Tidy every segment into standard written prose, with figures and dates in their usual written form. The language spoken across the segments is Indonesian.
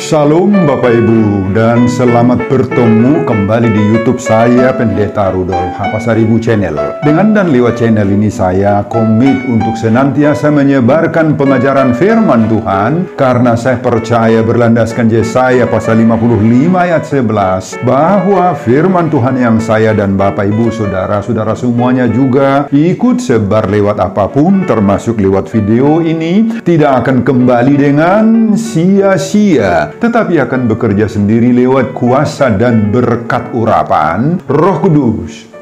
Shalom Bapak Ibu dan selamat bertemu kembali di YouTube saya Pendeta Rudolf Hapasaribu Channel. Dengan dan lewat channel ini saya komit untuk senantiasa menyebarkan pengajaran firman Tuhan karena saya percaya berlandaskan Yesaya pasal 55 ayat 11 bahwa firman Tuhan yang saya dan Bapak Ibu saudara-saudara semuanya juga ikut sebar lewat apapun termasuk lewat video ini tidak akan kembali dengan sia-sia, tetapi akan bekerja sendiri lewat kuasa dan berkat urapan Roh Kudus.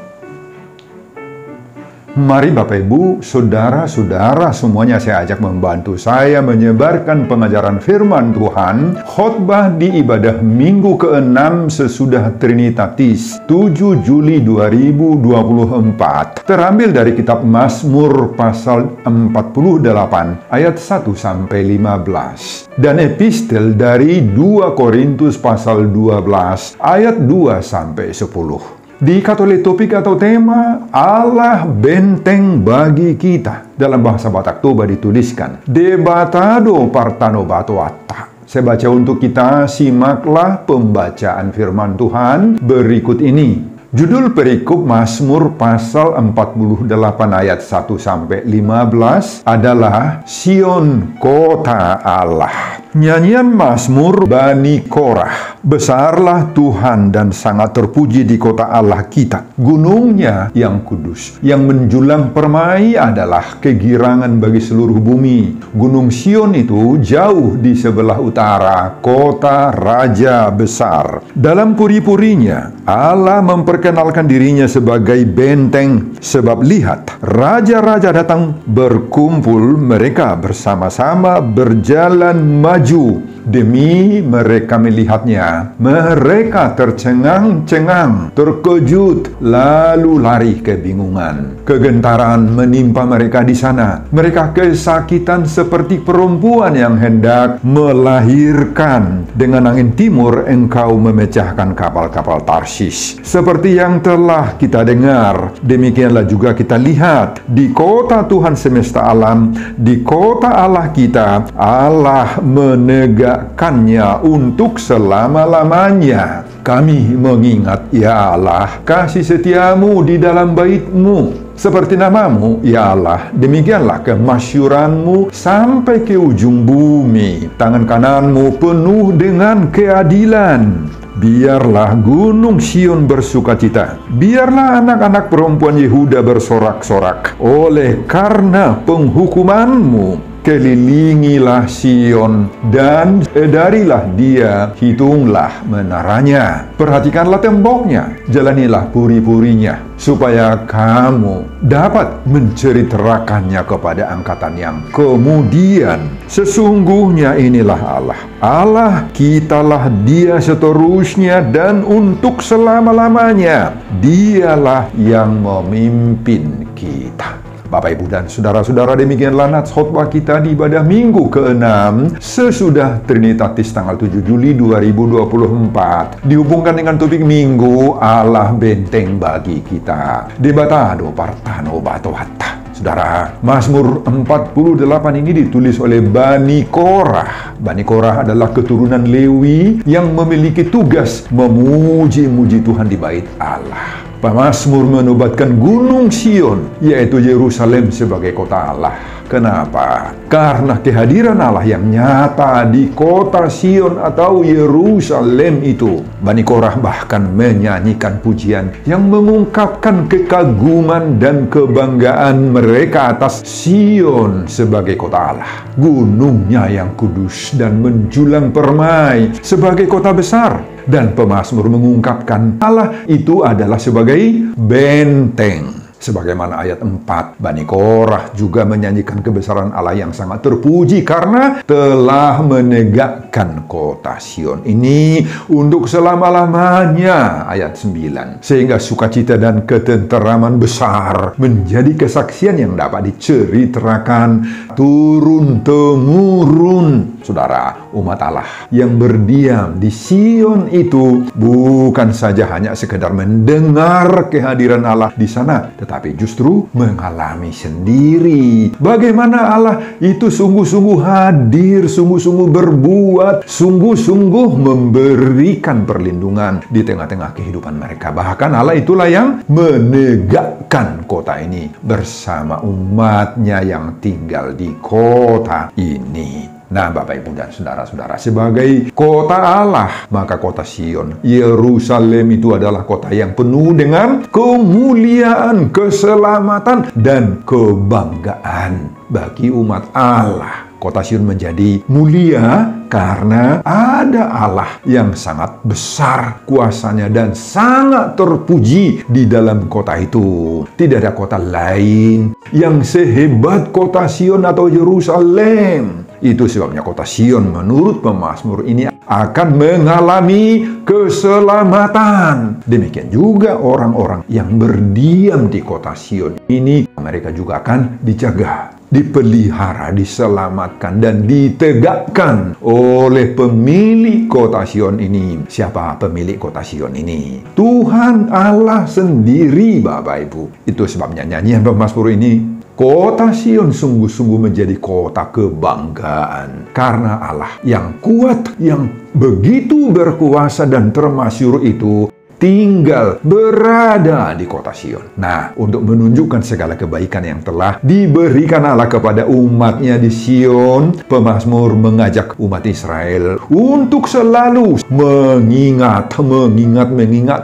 Mari Bapak Ibu, saudara-saudara semuanya saya ajak membantu saya menyebarkan pengajaran firman Tuhan khotbah di ibadah minggu ke-6 sesudah Trinitatis 7 Juli 2024. Terambil dari kitab Mazmur pasal 48 ayat 1 sampai 15 dan epistel dari 2 Korintus pasal 12 ayat 2 sampai 10. Diikat oleh topik atau tema Allah benteng bagi kita. Dalam bahasa Batak Toba dituliskan Debatado partano batoata. Saya baca untuk kita, simaklah pembacaan firman Tuhan berikut ini. Judul perikop Mazmur pasal 48 ayat 1 sampai 15 adalah Sion Kota Allah. Nyanyian Mazmur Bani Korah. Besarlah Tuhan dan sangat terpuji di kota Allah kita. Gunungnya yang kudus. Yang menjulang permai adalah kegirangan bagi seluruh bumi. Gunung Sion itu jauh di sebelah utara, kota raja besar. Dalam puri-purinya, Allah memperkenalkan dirinya sebagai benteng. Sebab lihat, raja-raja datang berkumpul, mereka bersama-sama berjalan maju. Demi mereka melihatnya, mereka tercengang-cengang, terkejut, lalu lari kebingungan. Kegentaran menimpa mereka di sana. Mereka kesakitan seperti perempuan yang hendak melahirkan. Dengan angin timur engkau memecahkan kapal-kapal Tarsis. Seperti yang telah kita dengar, demikianlah juga kita lihat di kota Tuhan semesta alam, di kota Allah kita, Allah menegakkannya untuk selama-lamanya. Kami mengingat, ya Allah, kasih setiamu di dalam bait-Mu. Seperti namamu, ya Allah, demikianlah kemasyuranmu sampai ke ujung bumi. Tangan kananmu penuh dengan keadilan. Biarlah gunung Sion bersukacita. Biarlah anak-anak perempuan Yehuda bersorak-sorak. Oleh karena penghukumanmu, kelilingilah Sion dan edarilah dia, hitunglah menaranya. Perhatikanlah temboknya, jalanilah puri-purinya, supaya kamu dapat menceritakannya kepada angkatan yang kemudian. Sesungguhnya inilah Allah. Allah kitalah dia seterusnya dan untuk selama-lamanya. Dialah yang memimpin kita. Bapak, Ibu, dan saudara-saudara, demikianlah nats khotbah kita di ibadah minggu ke-6 sesudah Trinitatis tanggal 7 Juli 2024. Dihubungkan dengan topik minggu Allah benteng bagi kita. Debatado partano batoata. Saudara, Mazmur 48 ini ditulis oleh Bani Korah. Bani Korah adalah keturunan Lewi yang memiliki tugas memuji-muji Tuhan di bait Allah. Mazmur menobatkan gunung Sion, yaitu Yerusalem sebagai kota Allah. Kenapa? Karena kehadiran Allah yang nyata di kota Sion atau Yerusalem itu. Bani Korah bahkan menyanyikan pujian yang mengungkapkan kekaguman dan kebanggaan mereka atas Sion sebagai kota Allah. Gunungnya yang kudus dan menjulang permai sebagai kota besar. Dan pemazmur mengungkapkan Allah itu adalah sebagai benteng. Sebagaimana ayat 4, Bani Korah juga menyanyikan kebesaran Allah yang sangat terpuji karena telah menegakkan kota Sion ini untuk selama-lamanya. Ayat 9. Sehingga sukacita dan ketenteraman besar menjadi kesaksian yang dapat diceritakan turun-temurun. Saudara, umat Allah yang berdiam di Sion itu bukan saja hanya sekedar mendengar kehadiran Allah di sana, tetapi tetapi justru mengalami sendiri. Bagaimana Allah itu sungguh-sungguh hadir, sungguh-sungguh berbuat, sungguh-sungguh memberikan perlindungan di tengah-tengah kehidupan mereka. Bahkan Allah itulah yang menegakkan kota ini bersama umatnya yang tinggal di kota ini. Nah, Bapak, Ibu, dan saudara-saudara, sebagai kota Allah, maka kota Sion, Yerusalem itu adalah kota yang penuh dengan kemuliaan, keselamatan, dan kebanggaan bagi umat Allah. Kota Sion menjadi mulia karena ada Allah yang sangat besar kuasanya dan sangat terpuji di dalam kota itu. Tidak ada kota lain yang sehebat kota Sion atau Yerusalem. Itu sebabnya kota Sion menurut pemazmur ini akan mengalami keselamatan. Demikian juga orang-orang yang berdiam di kota Sion ini, mereka juga akan dijaga, dipelihara, diselamatkan, dan ditegakkan oleh pemilik kota Sion ini. Siapa pemilik kota Sion ini? Tuhan Allah sendiri, Bapak Ibu. Itu sebabnya nyanyian pemazmur ini, kota Sion sungguh-sungguh menjadi kota kebanggaan. Karena Allah yang kuat, yang begitu berkuasa dan termasyhur itu tinggal berada di kota Sion. Nah, untuk menunjukkan segala kebaikan yang telah diberikan Allah kepada umatnya di Sion, pemazmur mengajak umat Israel untuk selalu mengingat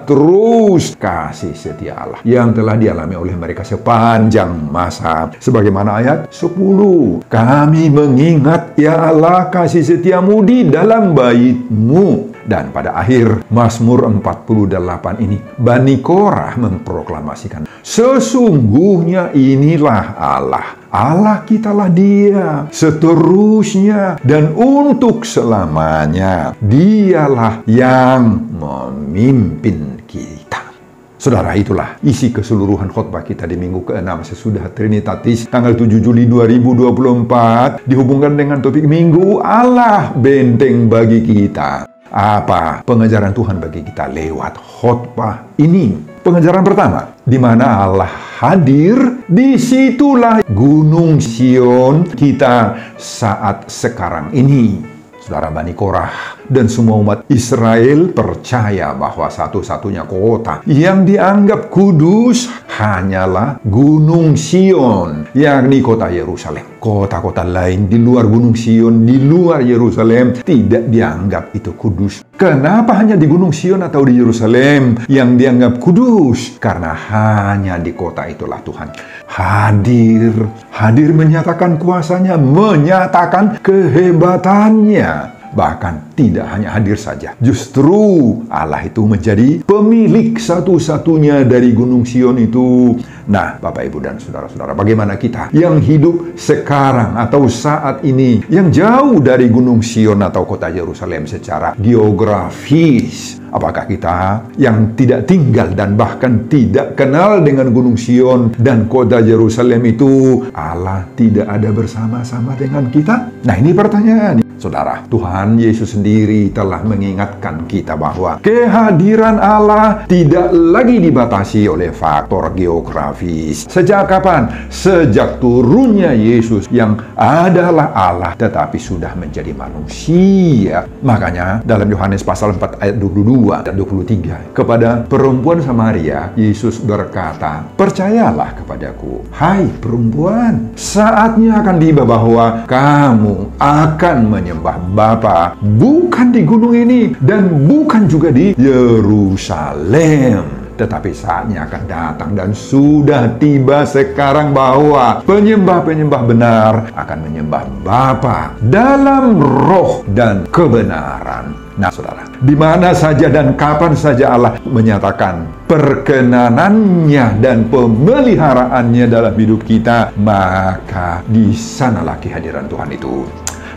terus kasih setia Allah yang telah dialami oleh mereka sepanjang masa. Sebagaimana ayat 10, kami mengingat ya Allah kasih setiamu di dalam bait-Mu. Dan pada akhir Mazmur 48 ini, Bani Korah memproklamasikan, sesungguhnya inilah Allah. Allah kitalah Dia seterusnya dan untuk selamanya. Dialah yang memimpin kita. Saudara, itulah isi keseluruhan khotbah kita di minggu ke-6 sesudah Trinitatis tanggal 7 Juli 2024 dihubungkan dengan topik Minggu Allah benteng bagi kita. Apa pengajaran Tuhan bagi kita lewat khotbah ini? Pengajaran pertama, di mana Allah hadir, disitulah Gunung Sion kita saat sekarang ini. Saudara, Bani Korah dan semua umat Israel percaya bahwa satu-satunya kota yang dianggap kudus hanyalah Gunung Sion, yakni kota Yerusalem. Kota-kota lain di luar Gunung Sion, di luar Yerusalem, tidak dianggap itu kudus. Kenapa hanya di Gunung Sion atau di Yerusalem yang dianggap kudus? Karena hanya di kota itulah Tuhan hadir menyatakan kuasanya, menyatakan kehebatannya. Bahkan tidak hanya hadir saja, justru Allah itu menjadi pemilik satu-satunya dari Gunung Sion itu. Nah, Bapak, Ibu, dan saudara-saudara, bagaimana kita yang hidup sekarang atau saat ini, yang jauh dari Gunung Sion atau kota Yerusalem secara geografis? Apakah kita yang tidak tinggal dan bahkan tidak kenal dengan Gunung Sion dan kota Yerusalem itu, Allah tidak ada bersama-sama dengan kita? Nah, ini pertanyaan. Saudara, Tuhan Yesus sendiri telah mengingatkan kita bahwa kehadiran Allah tidak lagi dibatasi oleh faktor geografis. Sejak kapan? Sejak turunnya Yesus yang adalah Allah tetapi sudah menjadi manusia. Makanya dalam Yohanes pasal 4 ayat 22 dan 23, kepada perempuan Samaria Yesus berkata, percayalah kepadaku, hai perempuan, saatnya akan tiba bahwa kamu akan menyembah Bapa bukan di gunung ini dan bukan juga di Yerusalem. Tetapi saatnya akan datang dan sudah tiba sekarang bahwa penyembah-penyembah benar akan menyembah Bapa dalam roh dan kebenaran. Nah, saudara, di mana saja dan kapan saja Allah menyatakan perkenanannya dan pemeliharaannya dalam hidup kita, maka di sanalah kehadiran Tuhan itu.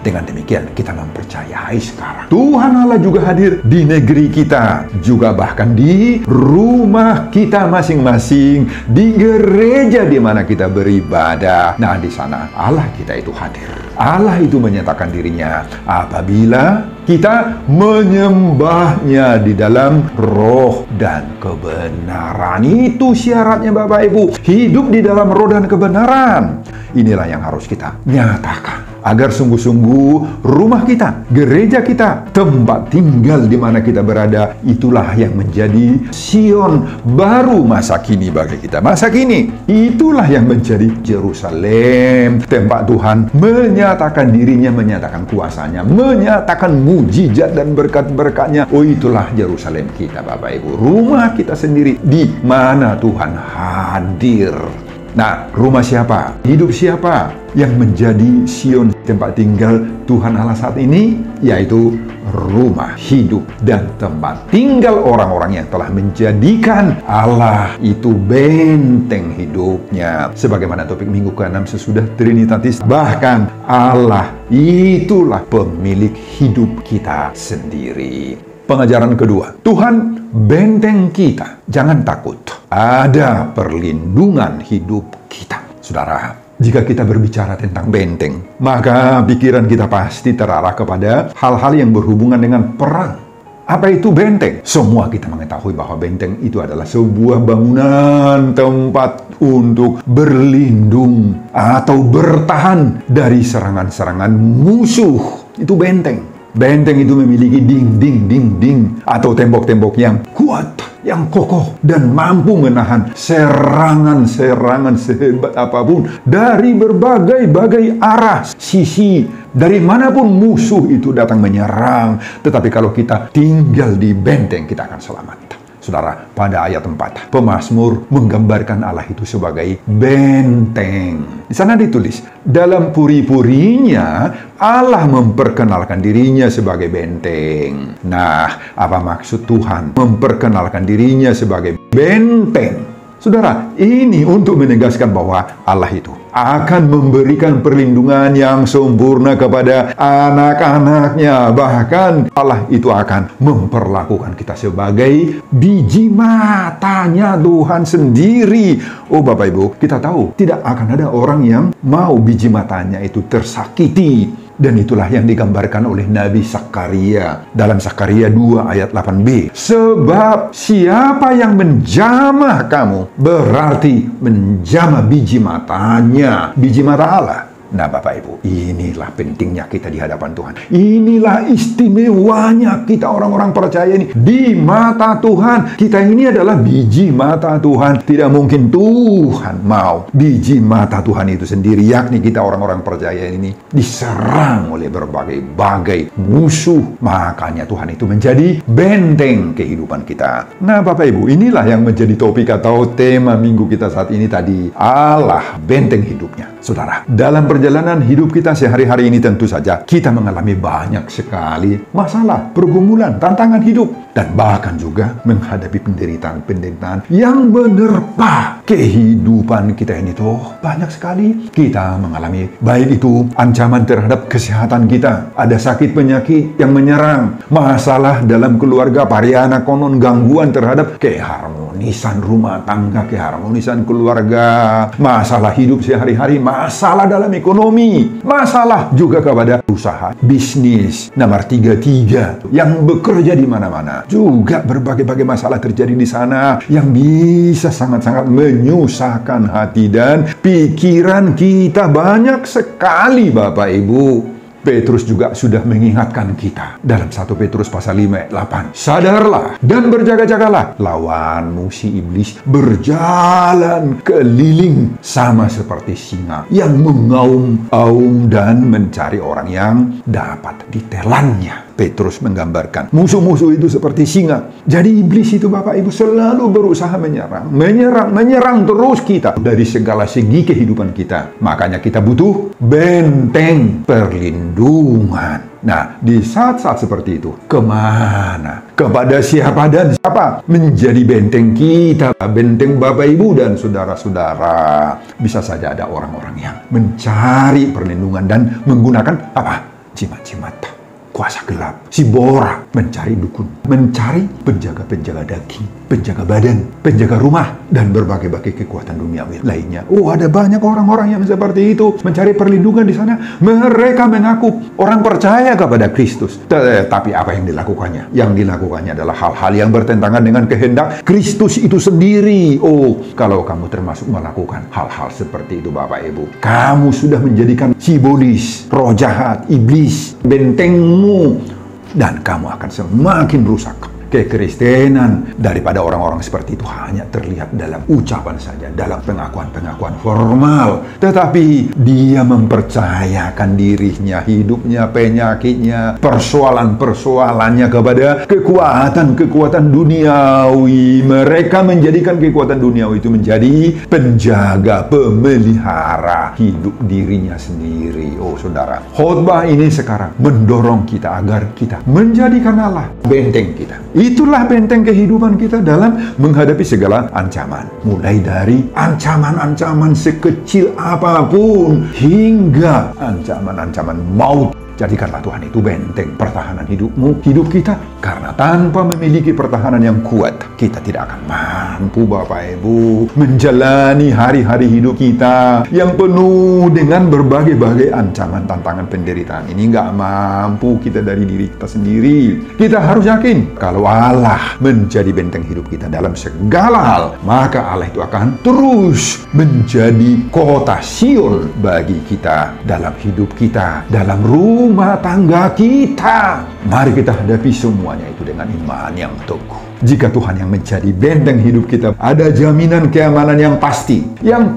Dengan demikian kita mempercayai sekarang Tuhan Allah juga hadir di negeri kita, juga bahkan di rumah kita masing-masing, di gereja di mana kita beribadah. Nah, di sana Allah kita itu hadir. Allah itu menyatakan dirinya apabila kita menyembahnya di dalam roh dan kebenaran. Itu syaratnya Bapak Ibu. Hidup di dalam roh dan kebenaran. Inilah yang harus kita nyatakan. Agar sungguh-sungguh rumah kita, gereja kita, tempat tinggal di mana kita berada, itulah yang menjadi Sion baru masa kini bagi kita. Masa kini, itulah yang menjadi Yerusalem. Tempat Tuhan menyatakan dirinya, menyatakan kuasanya, menyatakan mujizat dan berkat-berkatnya. Oh, itulah Yerusalem kita Bapak Ibu. Rumah kita sendiri di mana Tuhan hadir. Nah, rumah siapa? Hidup siapa yang menjadi Sion, tempat tinggal Tuhan Allah saat ini? Yaitu rumah, hidup, dan tempat tinggal orang-orang yang telah menjadikan Allah itu benteng hidupnya. Sebagaimana topik minggu ke-6 sesudah Trinitatis, bahkan Allah itulah pemilik hidup kita sendiri. Pengajaran kedua, Tuhan benteng kita. Jangan takut, ada perlindungan hidup kita. Saudara, jika kita berbicara tentang benteng, maka pikiran kita pasti terarah kepada hal-hal yang berhubungan dengan perang. Apa itu benteng? Semua kita mengetahui bahwa benteng itu adalah sebuah bangunan tempat untuk berlindung atau bertahan dari serangan-serangan musuh. Itu benteng. Benteng itu memiliki dinding atau tembok-tembok yang kuat, yang kokoh, dan mampu menahan serangan-serangan sehebat apapun dari berbagai arah, sisi, dari manapun musuh itu datang menyerang. Tetapi kalau kita tinggal di benteng, kita akan selamat. Saudara, pada ayat 4, pemazmur menggambarkan Allah itu sebagai benteng. Di sana ditulis, dalam puri-purinya Allah memperkenalkan dirinya sebagai benteng. Nah, apa maksud Tuhan memperkenalkan dirinya sebagai benteng? Saudara, ini untuk menegaskan bahwa Allah itu akan memberikan perlindungan yang sempurna kepada anak-anaknya. Bahkan Allah itu akan memperlakukan kita sebagai biji matanya Tuhan sendiri. Oh Bapak Ibu, kita tahu tidak akan ada orang yang mau biji matanya itu tersakiti. Dan itulah yang digambarkan oleh Nabi Zakaria dalam Zakaria 2 ayat 8b. Sebab siapa yang menjamah kamu, berarti menjamah biji matanya, biji mata Allah. Nah Bapak Ibu, inilah pentingnya kita di hadapan Tuhan. Inilah istimewanya kita orang-orang percaya ini. Di mata Tuhan, kita ini adalah biji mata Tuhan. Tidak mungkin Tuhan mau biji mata Tuhan itu sendiri, yakni kita orang-orang percaya ini, diserang oleh berbagai musuh. Makanya Tuhan itu menjadi benteng kehidupan kita. Nah Bapak Ibu, inilah yang menjadi topik atau tema minggu kita saat ini tadi. Allah benteng hidupnya. Saudara, dalam perjalanan hidup kita sehari-hari ini tentu saja kita mengalami banyak sekali masalah, pergumulan, tantangan hidup, dan bahkan juga menghadapi penderitaan-penderitaan yang menerpa kehidupan kita ini tuh banyak sekali. Kita mengalami baik itu ancaman terhadap kesehatan kita, ada sakit penyakit yang menyerang, masalah dalam keluarga, pariana konon, gangguan terhadap keharmonisan rumah tangga, keharmonisan keluarga, masalah hidup sehari-hari, masalah dalam ekonomi, masalah juga kepada usaha, bisnis, nomor 33 yang bekerja di mana-mana. Juga berbagai-bagai masalah terjadi di sana yang bisa sangat-sangat menyusahkan hati dan pikiran kita banyak sekali Bapak Ibu. Petrus juga sudah mengingatkan kita dalam 1 Petrus pasal 5 ayat 8. Sadarlah dan berjaga-jagalah, lawanmu si iblis berjalan keliling sama seperti singa yang mengaum-aum dan mencari orang yang dapat ditelannya. Petrus menggambarkan musuh-musuh itu seperti singa. Jadi iblis itu Bapak Ibu selalu berusaha menyerang terus kita dari segala segi kehidupan kita. Makanya kita butuh benteng perlindungan. Nah, di saat-saat seperti itu, kemana? Kepada siapa dan siapa menjadi benteng kita, benteng Bapak Ibu dan saudara-saudara? Bisa saja ada orang-orang yang mencari perlindungan dan menggunakan apa? jimat-jimat, kuasa gelap, si Bora mencari dukun, mencari penjaga-penjaga daging, penjaga badan, penjaga rumah, dan berbagai-bagai kekuatan duniawi lainnya. Oh, ada banyak orang-orang yang seperti itu mencari perlindungan di sana. Mereka mengaku orang percaya kepada Kristus, tapi apa yang dilakukannya? Yang dilakukannya adalah hal-hal yang bertentangan dengan kehendak Kristus itu sendiri. Oh, kalau kamu termasuk melakukan hal-hal seperti itu, Bapak Ibu, kamu sudah menjadikan sibolis, roh jahat, iblis, bentengmu, dan kamu akan semakin rusak. Kekristenan daripada orang-orang seperti itu hanya terlihat dalam ucapan saja, dalam pengakuan-pengakuan formal. Tetapi dia mempercayakan dirinya, hidupnya, penyakitnya, persoalan-persoalannya kepada kekuatan-kekuatan duniawi. Mereka menjadikan kekuatan duniawi itu menjadi penjaga, pemelihara hidup dirinya sendiri. Oh saudara, khotbah ini sekarang mendorong kita agar kita menjadikan Allah benteng kita. Itulah benteng kehidupan kita dalam menghadapi segala ancaman. Mulai dari ancaman-ancaman sekecil apapun hingga ancaman-ancaman maut. Jadikanlah Tuhan itu benteng pertahanan hidupmu, hidup kita. Karena tanpa memiliki pertahanan yang kuat, kita tidak akan mampu, Bapak Ibu, menjalani hari-hari hidup kita yang penuh dengan berbagai-bagai ancaman, tantangan, penderitaan. Ini nggak mampu kita dari diri kita sendiri. Kita harus yakin kalau Allah menjadi benteng hidup kita dalam segala hal, maka Allah itu akan terus menjadi kota Sion bagi kita dalam hidup kita, dalam rumah tangga kita. Mari kita hadapi semuanya itu dengan iman yang teguh. Jika Tuhan yang menjadi benteng hidup kita, ada jaminan keamanan yang pasti, yang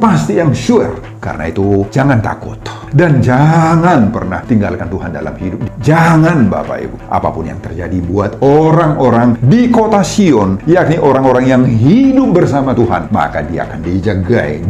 sure. Karena itu, jangan takut. Dan jangan pernah tinggalkan Tuhan dalam hidup. Jangan, Bapak Ibu, apapun yang terjadi buat orang-orang di kota Sion, yakni orang-orang yang hidup bersama Tuhan, maka dia akan dijagai,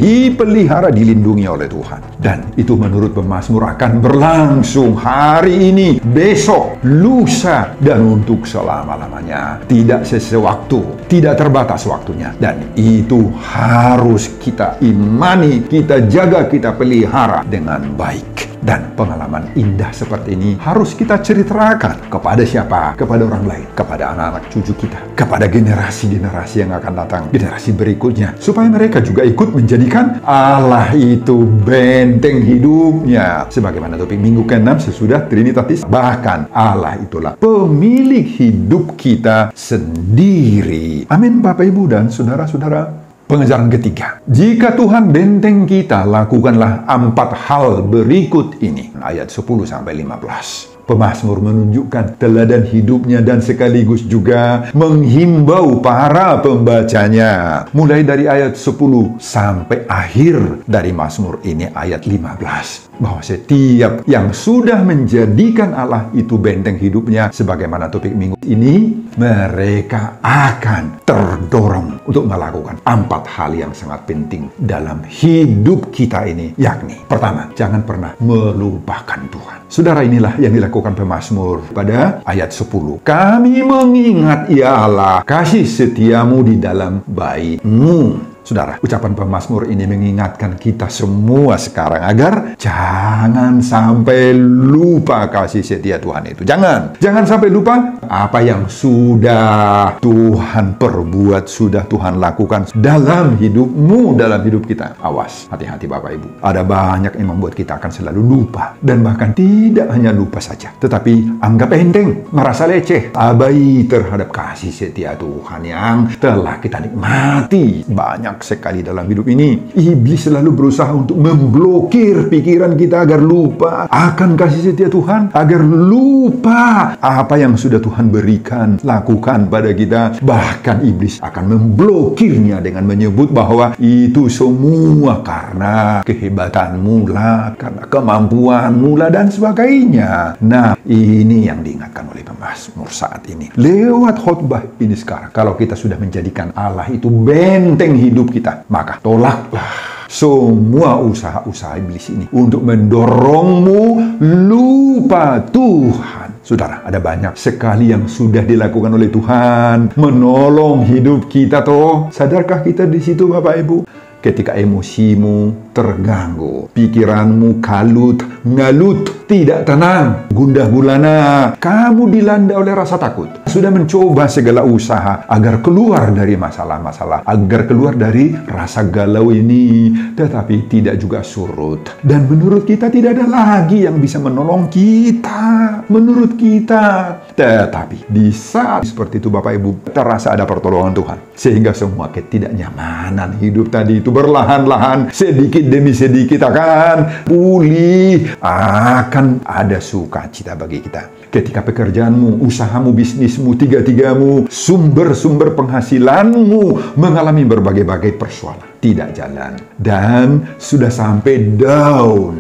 dipelihara, dilindungi oleh Tuhan. Dan itu menurut pemazmur akan berlangsung hari ini, besok, lusa, dan untuk selama-lamanya. Tidak sesewaktu, tidak terbatas waktunya. Dan itu harus kita imani, kita jaga, kita pelihara dengan baik. Dan pengalaman indah seperti ini harus kita ceritakan kepada siapa? Kepada orang lain, kepada anak-anak cucu kita, kepada generasi-generasi yang akan datang, generasi berikutnya, supaya mereka juga ikut menjadikan Allah itu benteng hidupnya. Sebagaimana topik minggu ke-6 sesudah Trinitatis, bahkan Allah itulah pemilik hidup kita sendiri. Amin, Bapak Ibu dan saudara-saudara. Pengajaran ketiga, jika Tuhan benteng kita, lakukanlah 4 hal berikut ini. Ayat 10-15. Pemazmur menunjukkan teladan hidupnya dan sekaligus juga menghimbau para pembacanya. Mulai dari ayat 10 sampai akhir dari Mazmur ini ayat 15. Bahwa setiap yang sudah menjadikan Allah itu benteng hidupnya, sebagaimana topik minggu ini, mereka akan terdorong untuk melakukan 4 hal yang sangat penting dalam hidup kita ini. Yakni, pertama, jangan pernah melupakan Tuhan. Saudara, inilah yang dilakukan pemazmur pada ayat 10. Kami mengingat ya Allah, kasih setiamu di dalam bait-Mu. Saudara, ucapan pemazmur ini mengingatkan kita semua sekarang agar jangan sampai lupa kasih setia Tuhan itu. Jangan sampai lupa apa yang sudah Tuhan perbuat, sudah Tuhan lakukan dalam hidupmu, dalam hidup kita. Awas, hati-hati Bapak Ibu. Ada banyak yang membuat kita akan selalu lupa. Dan bahkan tidak hanya lupa saja, tetapi anggap enteng, merasa leceh, abai terhadap kasih setia Tuhan yang telah kita nikmati banyak sekali dalam hidup ini. Iblis selalu berusaha untuk memblokir pikiran kita agar lupa akan kasih setia Tuhan, agar lupa apa yang sudah Tuhan berikan, lakukan pada kita. Bahkan iblis akan memblokirnya dengan menyebut bahwa itu semua karena kehebatanmu lah, karena kemampuanmu lah, dan sebagainya. Nah, ini yang diingatkan oleh pemazmur saat ini. Lewat khotbah ini sekarang, kalau kita sudah menjadikan Allah itu benteng hidup kita, maka tolaklah semua usaha-usaha iblis ini untuk mendorongmu lupa Tuhan. Saudara, ada banyak sekali yang sudah dilakukan oleh Tuhan menolong hidup kita toh. Sadarkah kita di situ, Bapak Ibu? Ketika emosimu terganggu, pikiranmu kalut, ngalut, tidak tenang, gundah gulana. Kamu dilanda oleh rasa takut. Sudah mencoba segala usaha agar keluar dari masalah-masalah, agar keluar dari rasa galau ini, tetapi tidak juga surut. Dan menurut kita tidak ada lagi yang bisa menolong kita. Menurut kita. Tetapi di saat seperti itu Bapak Ibu, terasa ada pertolongan Tuhan. Sehingga semua ketidaknyamanan hidup tadi itu perlahan-lahan, sedikit demi sedikit akan pulih. Akan ada sukacita bagi kita. Ketika pekerjaanmu, usahamu, bisnismu, tiga-tigamu, sumber-sumber penghasilanmu mengalami berbagai-bagai persoalan. Tidak jalan. Dan sudah sampai down.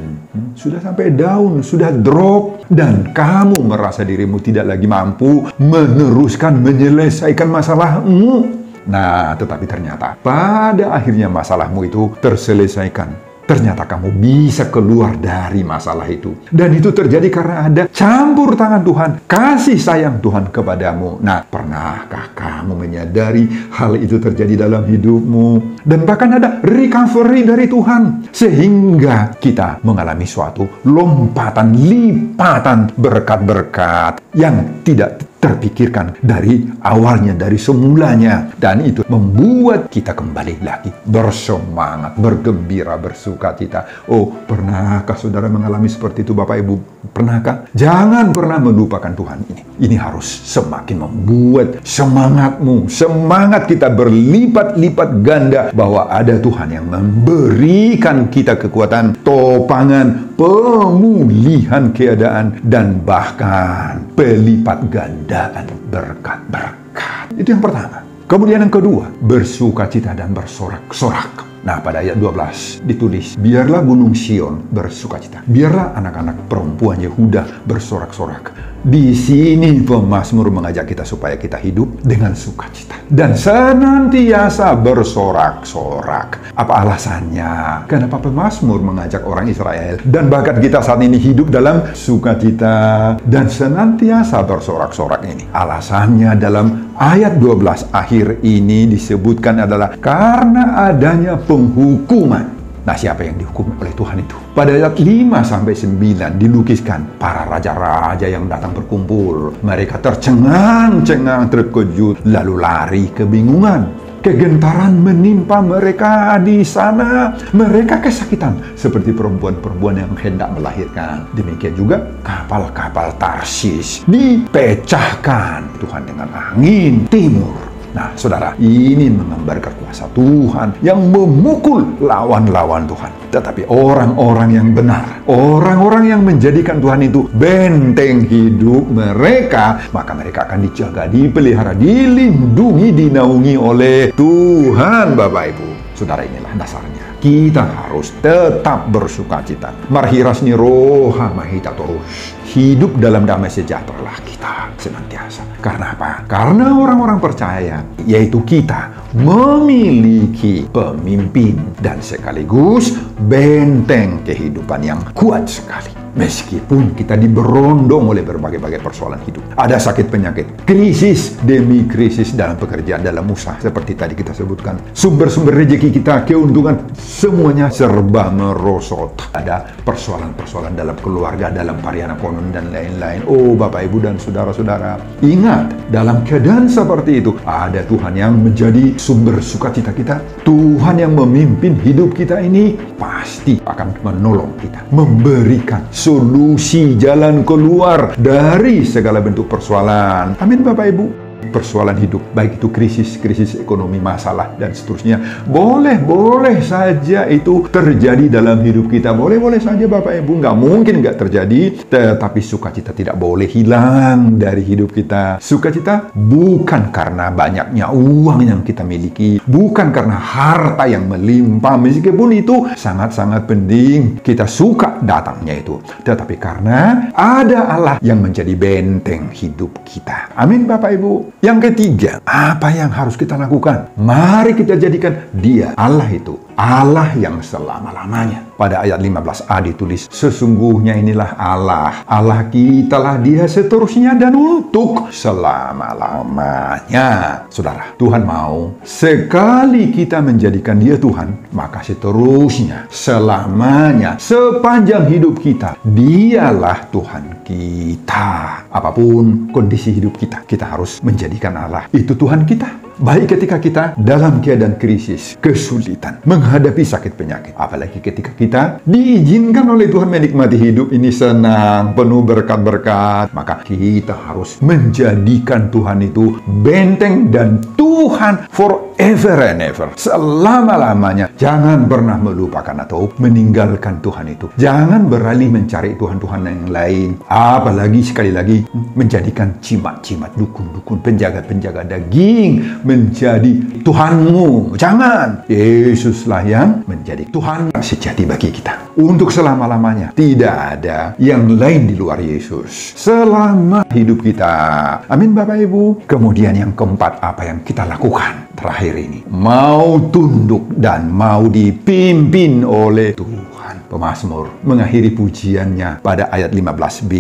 Sudah drop. Dan kamu merasa dirimu tidak lagi mampu meneruskan, menyelesaikan masalahmu. Nah, tetapi ternyata pada akhirnya masalahmu itu terselesaikan. Ternyata kamu bisa keluar dari masalah itu. Dan itu terjadi karena ada campur tangan Tuhan, kasih sayang Tuhan kepadamu. Nah, pernahkah kamu menyadari hal itu terjadi dalam hidupmu? Dan bahkan ada recovery dari Tuhan. Sehingga kita mengalami suatu lompatan, lipatan berkat-berkat yang tidak terpikirkan dari awalnya, dari semulanya. Dan itu membuat kita kembali lagi bersemangat, bergembira, bersukacita. Oh, pernahkah saudara mengalami seperti itu Bapak Ibu? Pernahkah? Jangan pernah melupakan Tuhan ini. Ini harus semakin membuat semangatmu, semangat kita berlipat-lipat ganda bahwa ada Tuhan yang memberikan kita kekuatan, topangan, pemulihan keadaan, dan bahkan pelipat gandaan berkat-berkat. Itu yang pertama. Kemudian yang kedua, bersukacita dan bersorak-sorak. Nah, pada ayat 12 ditulis, biarlah gunung Sion bersukacita. Biarlah anak-anak perempuan Yehuda bersorak-sorak. Di sini pemazmur mengajak kita supaya kita hidup dengan sukacita dan senantiasa bersorak-sorak. Apa alasannya? Kenapa pemazmur mengajak orang Israel dan bahkan kita saat ini hidup dalam sukacita dan senantiasa bersorak-sorak ini? Alasannya dalam ayat 12 akhir ini disebutkan adalah karena adanya penghukuman. Nah, siapa yang dihukum oleh Tuhan itu? Pada ayat 5-9 dilukiskan para raja-raja yang datang berkumpul. Mereka tercengang-cengang, terkejut, lalu lari kebingungan. Kegentaran menimpa mereka di sana. Mereka kesakitan seperti perempuan-perempuan yang hendak melahirkan. Demikian juga kapal-kapal Tarsis dipecahkan Tuhan dengan angin timur. Nah, saudara, ini menggambarkan kuasa Tuhan yang memukul lawan-lawan Tuhan. Tetapi orang-orang yang benar, orang-orang yang menjadikan Tuhan itu benteng hidup mereka, maka mereka akan dijaga, dipelihara, dilindungi, dinaungi oleh Tuhan, Bapak Ibu. Saudara, inilah dasarnya. Kita harus tetap bersukacita. Marhirasni roha mahita terus. Hidup dalam damai sejahtera lah kita senantiasa. Karena apa? Karena orang-orang percaya, yaitu kita, memiliki pemimpin dan sekaligus benteng kehidupan yang kuat sekali. Meskipun kita diberondong oleh berbagai-bagai persoalan hidup. Ada sakit penyakit, krisis demi krisis dalam pekerjaan, dalam usaha. Seperti tadi kita sebutkan. Sumber-sumber rezeki kita, keuntungan, semuanya serba merosot. Ada persoalan-persoalan dalam keluarga, dalam pariana ekonomi, dan lain-lain. Oh, Bapak, Ibu, dan saudara-saudara. Ingat, dalam keadaan seperti itu, ada Tuhan yang menjadi sumber sukacita kita. Tuhan yang memimpin hidup kita ini pasti akan menolong kita. Memberikan solusi jalan keluar dari segala bentuk persoalan. Amin, Bapak Ibu. Persoalan hidup, baik itu krisis ekonomi, masalah, dan seterusnya. Boleh saja itu terjadi dalam hidup kita. Boleh saja, Bapak Ibu. Nggak mungkin nggak terjadi. Tetapi sukacita tidak boleh hilang dari hidup kita. Sukacita bukan karena banyaknya uang yang kita miliki. Bukan karena harta yang melimpah. Meskipun itu sangat-sangat penting. Kita suka datangnya itu. Tetapi karena ada Allah yang menjadi benteng hidup kita. Amin, Bapak Ibu. Yang ketiga, apa yang harus kita lakukan? Mari kita jadikan Dia, Allah itu, Allah yang selama-lamanya. Pada ayat 15a ditulis, sesungguhnya inilah Allah. Allah kita lah Dia seterusnya dan untuk selama-lamanya. Saudara, Tuhan mau sekali kita menjadikan Dia Tuhan, maka seterusnya, selamanya, sepanjang hidup kita, Dialah Tuhan kita. Apapun kondisi hidup kita, kita harus menjadikan Allah itu Tuhan kita. Baik ketika kita dalam keadaan krisis, kesulitan, menghadapi sakit penyakit. Apalagi ketika kita diizinkan oleh Tuhan menikmati hidup ini senang, penuh berkat-berkat. Maka kita harus menjadikan Tuhan itu benteng dan Tuhan forever and ever. Selama-lamanya. Jangan pernah melupakan atau meninggalkan Tuhan itu. Jangan beralih mencari Tuhan-Tuhan yang lain. Apalagi sekali lagi menjadikan cimat-cimat, dukun-dukun, penjaga-penjaga daging menjadi Tuhanmu. Jangan. Yesuslah yang menjadi Tuhan sejati bagi kita. Untuk selama-lamanya. Tidak ada yang lain di luar Yesus. Selama hidup kita. Amin Bapak Ibu. Kemudian yang keempat, apa yang kita lakukan terakhir ini? Mau tunduk dan mau dipimpin oleh Tuhan. Pemazmur mengakhiri pujiannya pada ayat 15b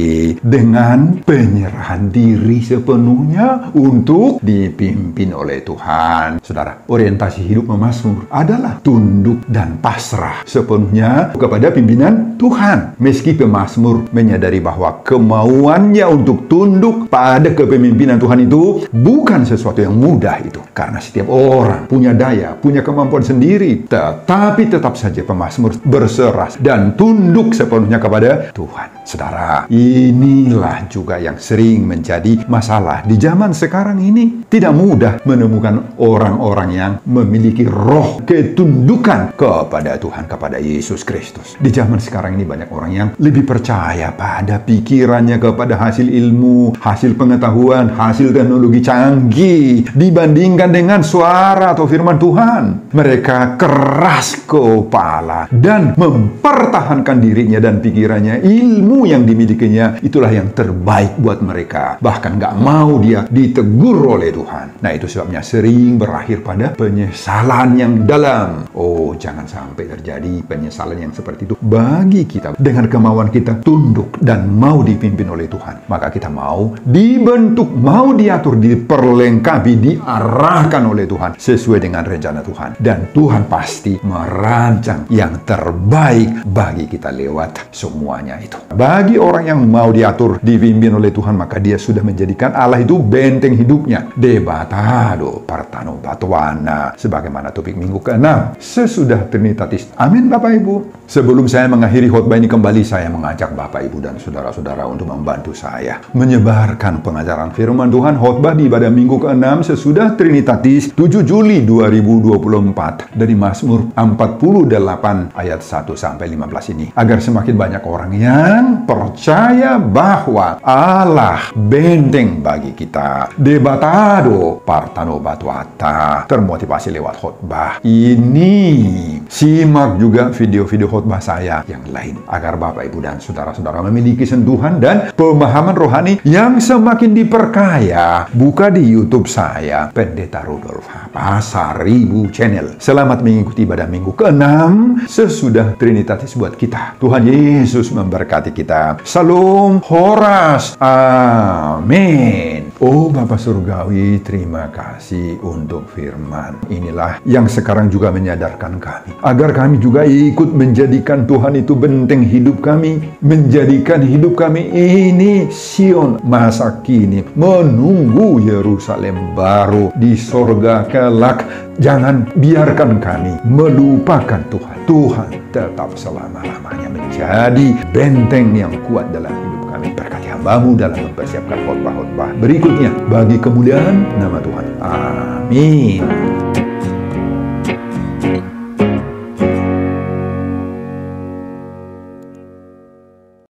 dengan penyerahan diri sepenuhnya untuk dipimpin oleh Tuhan. Saudara, orientasi hidup pemazmur adalah tunduk dan pasrah sepenuhnya kepada pimpinan Tuhan. Meski pemazmur menyadari bahwa kemauannya untuk tunduk pada kepemimpinan Tuhan itu bukan sesuatu yang mudah itu. Karena setiap orang punya daya, punya kemampuan sendiri. Tetapi tetap saja pemazmur berserah dan tunduk sepenuhnya kepada Tuhan. Saudara, inilah juga yang sering menjadi masalah di zaman sekarang ini. Tidak mudah menemukan orang-orang yang memiliki roh ketundukan kepada Tuhan, kepada Yesus Kristus. Di zaman sekarang ini banyak orang yang lebih percaya pada pikirannya, kepada hasil ilmu, hasil pengetahuan, hasil teknologi canggih dibandingkan dengan suara atau firman Tuhan. Mereka keras kepala dan mempertahankan dirinya dan pikirannya. Ilmu yang dimilikinya itulah yang terbaik buat mereka. Bahkan gak mau dia ditegur oleh Tuhan. Nah, itu sebabnya sering berakhir pada penyesalan yang dalam. Oh, jangan sampai terjadi penyesalan yang seperti itu bagi kita. Dengan kemauan kita tunduk dan mau dipimpin oleh Tuhan, maka kita mau dibentuk, mau diatur, diperlengkapi, diarahkan oleh Tuhan sesuai dengan rencana Tuhan. Dan Tuhan pasti merancang yang terbaik bagi kita lewat semuanya itu. Bagi orang yang mau diatur, dipimpin oleh Tuhan, maka dia sudah menjadikan Allah itu benteng hidupnya. Debatado, partano, batuana. Sebagaimana topik minggu ke-6. Sesudah Trinitatis. Amin Bapak Ibu. Sebelum saya mengakhiri khotbah ini kembali, saya mengajak Bapak Ibu dan saudara-saudara untuk membantu saya menyebarkan pengajaran firman Tuhan khotbah di ibadah minggu ke-6 sesudah Trinitatis 7 Juli 2024 dari Mazmur 48 ayat 1 sampai 15 ini, agar semakin banyak orang yang percaya bahwa Allah benteng bagi kita. Debatado, partano batuata, termotivasi lewat khotbah ini. Simak juga video-video khotbah saya yang lain, agar Bapak Ibu dan saudara-saudara memiliki sentuhan dan pemahaman rohani yang semakin diperkaya. Buka di YouTube saya, Pendeta Rudolf Pasaribu Channel. Selamat mengikuti ibadah minggu ke-6 sesudah Trinitatis buat kita. Tuhan Yesus memberkati kita. Salam Horas. Amin. Oh Bapa Surgawi, terima kasih untuk firman. Inilah yang sekarang juga menyadarkan kami, agar kami juga ikut menjadikan Tuhan itu benteng hidup kami, menjadikan hidup kami ini Sion masa kini, menunggu Yerusalem baru di sorga kelak. Jangan biarkan kami melupakan Tuhan. Tuhan tetap selama-lamanya menjadi benteng yang kuat dalam hidup kami. Berkati hamba-Mu dalam mempersiapkan khotbah-khotbah berikutnya bagi kemuliaan nama Tuhan. Amin.